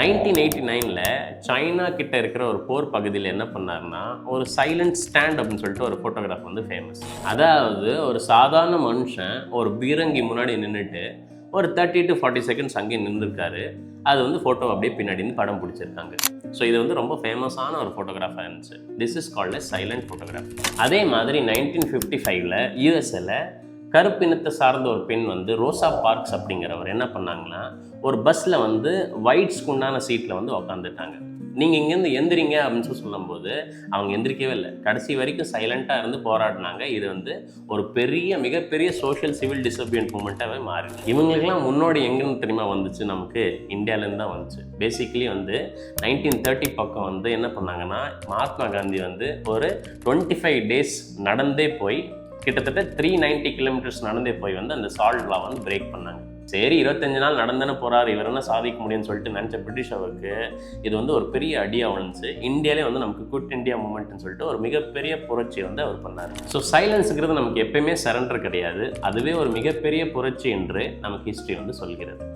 1989ல் China கிட்ட இருக்கிற ஒரு போர் பகுதியில் என்ன பண்ணாருன்னா ஒரு சைலண்ட் ஸ்டாண்ட் அப்படின்னு சொல்லிட்டு ஒரு ஃபோட்டோகிராஃப் வந்து ஃபேமஸ். அதாவது ஒரு சாதாரண மனுஷன் ஒரு பீரங்கி முன்னாடி நின்றுட்டு ஒரு 30 to 40 செகண்ட்ஸ் அங்கேயே நின்றுருக்காரு. அது வந்து ஃபோட்டோ அப்படியே பின்னாடி இருந்து படம் பிடிச்சிருக்காங்க. ஸோ இது வந்து ரொம்ப ஃபேமஸான ஒரு ஃபோட்டோகிராஃபாக இருந்துச்சு. This is called silent photograph. அதே மாதிரி 1955ல் யூஎஸ்ஏல கருப்பினத்தை சார்ந்த ஒரு பெண் வந்து ரோசா பார்க்ஸ் அப்படிங்கிறவர் என்ன பண்ணாங்கன்னா ஒரு பஸ்ஸில் வந்து ஒயிட்ஸ்க்கு உண்டான சீட்டில் வந்து உக்காந்துட்டாங்க. நீங்கள் இங்கேருந்து எந்திரிங்க அப்படின்னு சொல்லும்போது அவங்க எந்திரிக்கவே இல்லை. கடைசி வரைக்கும் சைலண்ட்டாக இருந்து போராடினாங்க. இது வந்து ஒரு மிகப்பெரிய சோஷியல் சிவில் டிசோபியன்ட் மூமெண்ட்டாகவே மாறி. இவங்களுக்கெல்லாம் முன்னோடி எங்கேருந்து தெரியுமா வந்துச்சு? நமக்கு இந்தியாவிலேருந்து தான் வந்துச்சு. பேசிக்கலி வந்து 1930 பக்கம் வந்து என்ன பண்ணாங்கன்னா மகாத்மா காந்தி வந்து ஒரு 25 days நடந்தே போய் கிட்டத்தட்ட 390 kilometers நடந்தே போய் வந்து அந்த சால்ட் லா வந்து பிரேக் பண்ணாங்க. சரி 25 நாள் நடந்தானே போகிறாரு, இவர் என்ன சாதிக்க முடியும்னு சொல்லிட்டு நினச்ச பிரிட்டிஷ் அவருக்கு இது வந்து ஒரு பெரிய அடியாக வந்துச்சு. இந்தியாவிலே வந்து நமக்கு குவிட் இந்தியா மூமெண்ட்னு சொல்லிட்டு ஒரு மிகப்பெரிய புரட்சி வந்து அவர் பண்ணார். ஸோ சைலன்ஸுங்கிறது நமக்கு எப்பயுமே சரண்டர் கிடையாது. அதுவே ஒரு மிகப்பெரிய புரட்சி என்று நமக்கு ஹிஸ்ட்ரி வந்து சொல்கிறது.